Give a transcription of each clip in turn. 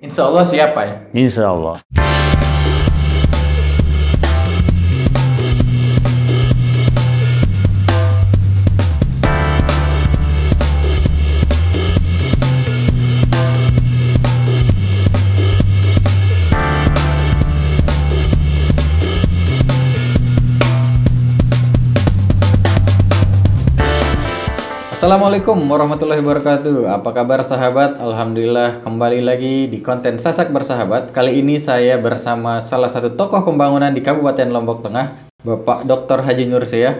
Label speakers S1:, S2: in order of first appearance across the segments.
S1: Insya Allah siapa ya?
S2: Insya Allah.
S1: Assalamualaikum warahmatullahi wabarakatuh. Apa kabar sahabat? Alhamdulillah kembali lagi di konten Sasak Bersahabat. Kali ini saya bersama salah satu tokoh pembangunan di Kabupaten Lombok Tengah, Bapak Dr. Haji Nursyah.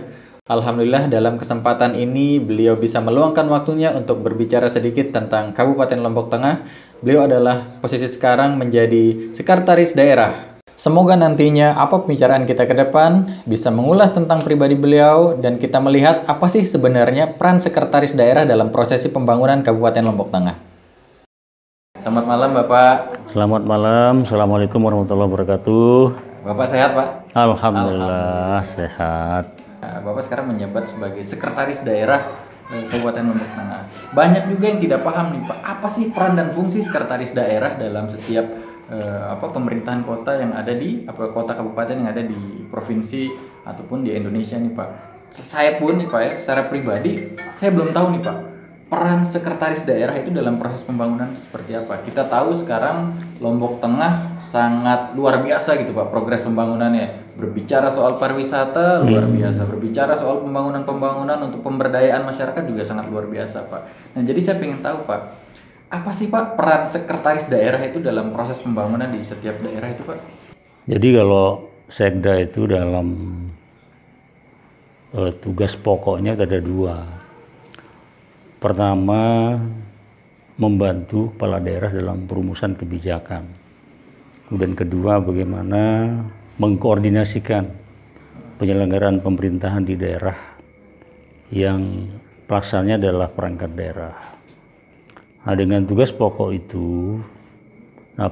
S1: Alhamdulillah dalam kesempatan ini beliau bisa meluangkan waktunya untuk berbicara sedikit tentang Kabupaten Lombok Tengah. Beliau adalah posisi sekarang menjadi sekretaris daerah. Semoga nantinya apa pembicaraan kita ke depan bisa mengulas tentang pribadi beliau dan kita melihat apa sih sebenarnya peran sekretaris daerah dalam prosesi pembangunan Kabupaten Lombok Tengah. Selamat malam Bapak.
S2: Selamat malam. Assalamualaikum warahmatullahi wabarakatuh.
S1: Bapak sehat Pak?
S2: Alhamdulillah sehat.
S1: Bapak sekarang menjabat sebagai sekretaris daerah Kabupaten Lombok Tengah. Banyak juga yang tidak paham nih Pak, apa sih peran dan fungsi sekretaris daerah dalam setiap pemerintahan kota yang ada di kota kabupaten yang ada di provinsi ataupun di Indonesia nih Pak. Saya pun nih Pak ya, secara pribadi saya belum tahu nih Pak peran sekretaris daerah itu dalam proses pembangunan seperti apa. Kita tahu sekarang Lombok Tengah sangat luar biasa gitu Pak progres pembangunannya. Berbicara soal pariwisata luar biasa, berbicara soal pembangunan untuk pemberdayaan masyarakat juga sangat luar biasa Pak. Nah jadi saya pengen tahu Pak, apa sih Pak peran sekretaris daerah itu dalam proses pembangunan di setiap daerah itu Pak?
S2: Jadi kalau sekda itu dalam tugas pokoknya ada dua. Pertama, membantu kepala daerah dalam perumusan kebijakan. Kemudian kedua, bagaimana mengkoordinasikan penyelenggaraan pemerintahan di daerah yang pelaksananya adalah perangkat daerah. Nah, dengan tugas pokok itu,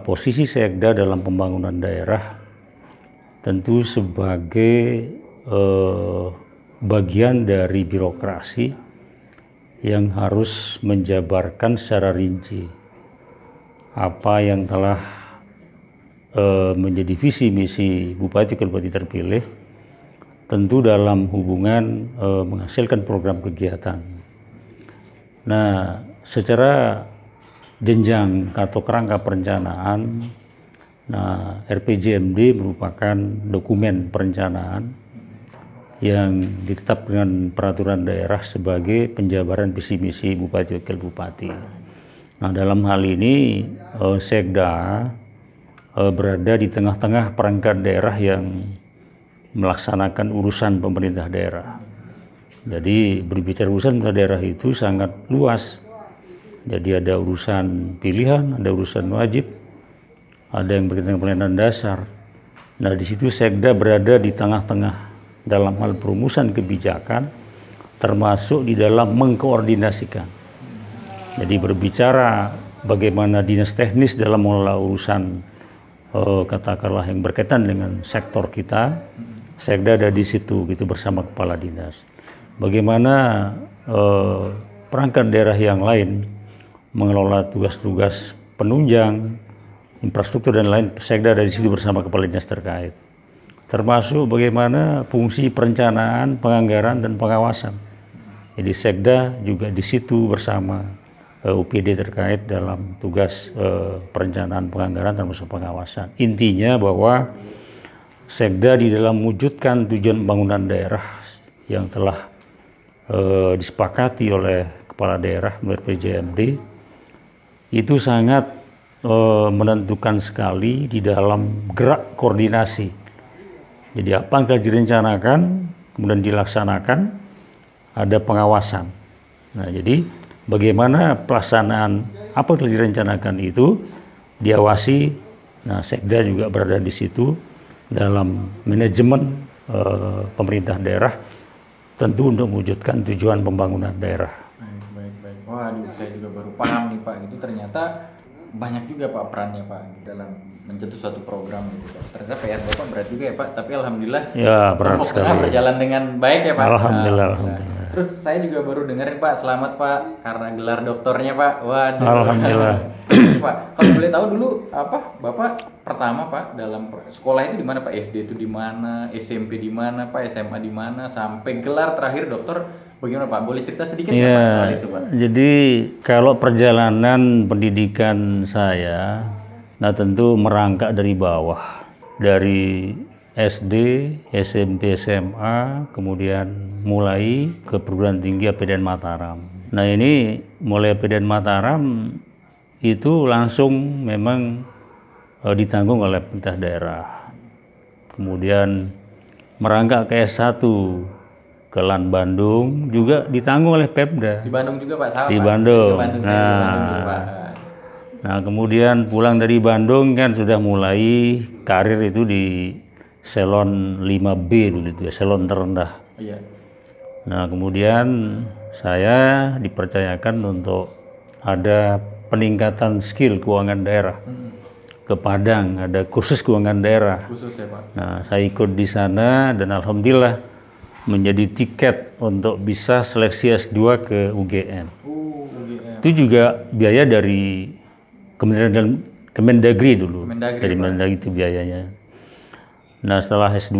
S2: posisi sekda dalam pembangunan daerah tentu sebagai bagian dari birokrasi yang harus menjabarkan secara rinci apa yang telah menjadi visi misi bupati-bupati terpilih, tentu dalam hubungan menghasilkan program kegiatan. Nah, secara jenjang atau kerangka perencanaan, RPJMD merupakan dokumen perencanaan yang ditetapkan dengan peraturan daerah sebagai penjabaran visi misi bupati wakil bupati. Nah, dalam hal ini sekda berada di tengah-tengah perangkat daerah yang melaksanakan urusan pemerintah daerah. Jadi berbicara urusan pemerintah daerah itu sangat luas. Jadi ada urusan pilihan, ada urusan wajib, ada yang berkaitan dengan pelayanan dasar. Nah, di situ sekda berada di tengah-tengah dalam hal perumusan kebijakan, termasuk di dalam mengkoordinasikan. Jadi berbicara bagaimana dinas teknis dalam mengelola urusan katakanlah yang berkaitan dengan sektor kita, sekda ada di situ gitu bersama kepala dinas. Bagaimana perangkat daerah yang lain mengelola tugas-tugas penunjang, infrastruktur dan lain, sekda ada di situ bersama kepala dinas terkait. Termasuk bagaimana fungsi perencanaan, penganggaran dan pengawasan. Jadi sekda juga di situ bersama UPD terkait dalam tugas perencanaan, penganggaran termasuk pengawasan. Intinya bahwa sekda di dalam mewujudkan tujuan pembangunan daerah yang telah disepakati oleh kepala daerah RPJMD itu sangat menentukan sekali di dalam gerak koordinasi. Jadi apa yang telah direncanakan kemudian dilaksanakan, ada pengawasan. Nah, jadi bagaimana pelaksanaan apa yang telah direncanakan itu diawasi. Nah, sekda juga berada di situ dalam manajemen pemerintah daerah, tentu untuk mewujudkan tujuan pembangunan daerah.
S1: Baik. Waduh, saya juga baru paham nih Pak. Itu ternyata banyak juga Pak perannya Pak dalam mencetus suatu program gitu Pak. Ternyata PR Bapak berat juga ya Pak. Tapi alhamdulillah
S2: ya berat sekali.
S1: Berjalan dengan baik ya Pak.
S2: Alhamdulillah.
S1: Terus saya juga baru dengerin Pak, selamat Pak karena gelar doktornya Pak. Waduh.
S2: Alhamdulillah.
S1: Pak, kalau boleh tahu dulu apa Bapak pertama Pak dalam sekolah itu di mana Pak? SD itu di mana? SMP di mana Pak? SMA di mana? Sampai gelar terakhir dokter bagaimana Pak? Boleh cerita sedikit nggak Pak soal itu Pak?
S2: Jadi kalau perjalanan pendidikan saya, nah tentu merangkak dari bawah, dari SD, SMP, SMA, kemudian mulai ke perguruan tinggi APDN Mataram. Nah ini mulai APDN Mataram itu langsung memang ditanggung oleh pemerintah daerah. Kemudian merangkak ke S1 ke LAN Bandung juga ditanggung oleh Pemda.
S1: Di Bandung juga Pak? Sama,
S2: Di
S1: Pak.
S2: Bandung.
S1: Di Bandung, saya di Bandung juga, Pak.
S2: Nah kemudian pulang dari Bandung kan sudah mulai karir itu di Selon 5B dulu itu ya, Selon terendah.
S1: Iya.
S2: Nah kemudian saya dipercayakan untuk ada peningkatan skill keuangan daerah. Ke Padang ada kursus keuangan daerah.
S1: Khusus ya Pak.
S2: Nah saya ikut di sana dan alhamdulillah menjadi tiket untuk bisa seleksi S2 ke UGM.
S1: UGM.
S2: Itu juga biaya dari Kemendagri dulu.
S1: Kemendagri,
S2: dari
S1: Pak.
S2: Kemendagri itu biayanya. Nah setelah S2,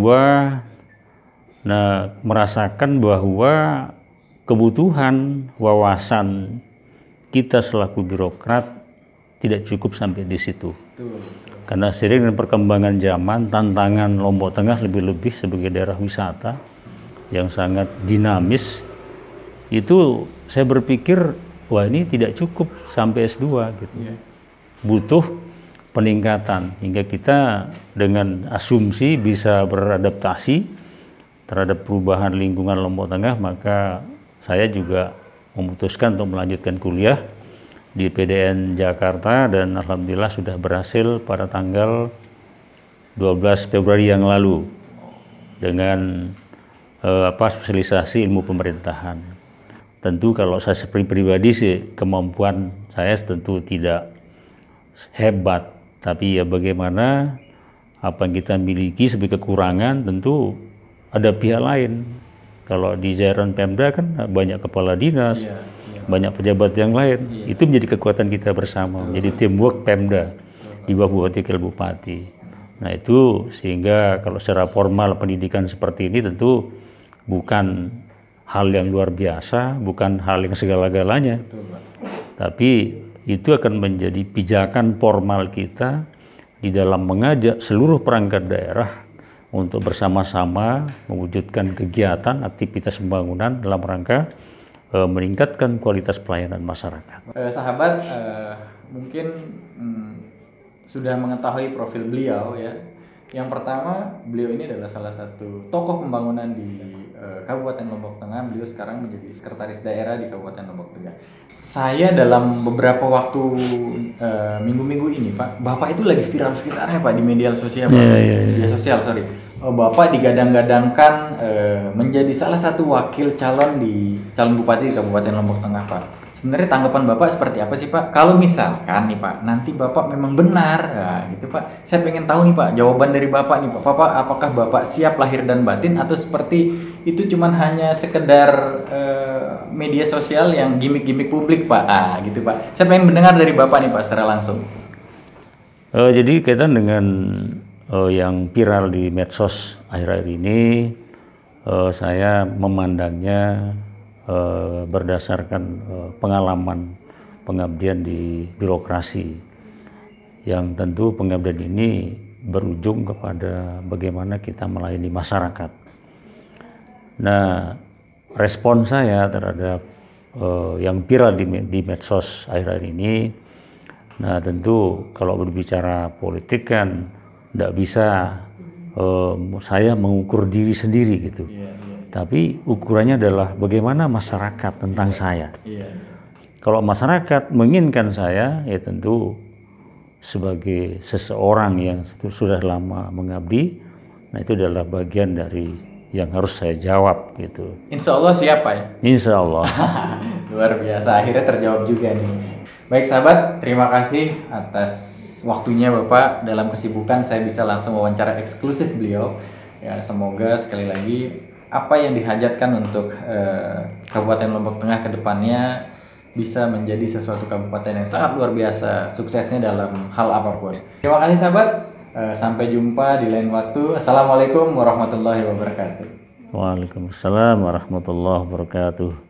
S2: nah merasakan bahwa kebutuhan wawasan kita selaku birokrat tidak cukup sampai di situ.
S1: Betul.
S2: Karena seiring dengan perkembangan zaman, tantangan Lombok Tengah lebih-lebih sebagai daerah wisata yang sangat dinamis, itu saya berpikir, wah ini tidak cukup sampai S2 gitu.
S1: Iya.
S2: Butuh peningkatan hingga kita dengan asumsi bisa beradaptasi terhadap perubahan lingkungan Lombok Tengah, maka saya juga memutuskan untuk melanjutkan kuliah di PDN Jakarta dan alhamdulillah sudah berhasil pada tanggal 12 Februari yang lalu dengan spesialisasi ilmu pemerintahan. Tentu kalau saya pribadi sih kemampuan saya tentu tidak hebat, tapi ya bagaimana apa yang kita miliki sebagai kekurangan tentu ada pihak lain. Kalau di jajaran Pemda kan banyak kepala dinas,
S1: Iya.
S2: banyak pejabat yang lain. Itu menjadi kekuatan kita bersama, menjadi teamwork Pemda di bawah Bupati Wakil Bupati. Nah itu sehingga kalau secara formal pendidikan seperti ini tentu bukan hal yang luar biasa, bukan hal yang segala-galanya. Tapi itu akan menjadi pijakan formal kita di dalam mengajak seluruh perangkat daerah untuk bersama-sama mewujudkan kegiatan aktivitas pembangunan dalam rangka meningkatkan kualitas pelayanan masyarakat.
S1: Sahabat mungkin sudah mengetahui profil beliau ya. Yang pertama, beliau ini adalah salah satu tokoh pembangunan di Kabupaten Lombok Tengah. Beliau sekarang menjadi sekretaris daerah di Kabupaten Lombok Tengah. Saya dalam beberapa waktu minggu-minggu ini Pak, Bapak itu lagi viral-viralnya Pak di media sosial, media sosial, sorry. Bapak digadang-gadangkan menjadi salah satu wakil calon bupati di Kabupaten Lombok Tengah Pak. Sebenarnya tanggapan Bapak seperti apa sih Pak? Kalau misalkan nih Pak, nanti Bapak memang benar, nah, gitu Pak. Saya pengen tahu nih Pak, jawaban dari Bapak nih Pak. Apakah Bapak siap lahir dan batin atau seperti itu cuman hanya sekedar media sosial yang gimmick-gimmick publik Pak? Ah, gitu Pak. Saya pengen mendengar dari Bapak nih Pak secara langsung.
S2: Jadi kaitan dengan yang viral di medsos akhir-akhir ini, saya memandangnya berdasarkan pengalaman pengabdian di birokrasi, yang tentu pengabdian ini berujung kepada bagaimana kita melayani masyarakat. Nah, respon saya terhadap yang viral di medsos akhir-akhir ini, nah tentu kalau berbicara politik kan tidak bisa saya mengukur diri sendiri gitu. Tapi ukurannya adalah bagaimana masyarakat tentang saya. Kalau masyarakat menginginkan saya, ya tentu sebagai seseorang yang sudah lama mengabdi, nah itu adalah bagian dari yang harus saya jawab gitu.
S1: Insya Allah siapa ya?
S2: Insya Allah.
S1: Luar biasa, akhirnya terjawab juga nih. Baik sahabat, terima kasih atas waktunya Bapak. Dalam kesibukan saya bisa langsung wawancara eksklusif beliau. Ya, semoga sekali lagi apa yang dihajatkan untuk Kabupaten Lombok Tengah ke depannya bisa menjadi sesuatu kabupaten yang sangat luar biasa suksesnya dalam hal apapun. Terima kasih sahabat, sampai jumpa di lain waktu. Assalamualaikum warahmatullahi wabarakatuh.
S2: Waalaikumsalam warahmatullahi wabarakatuh.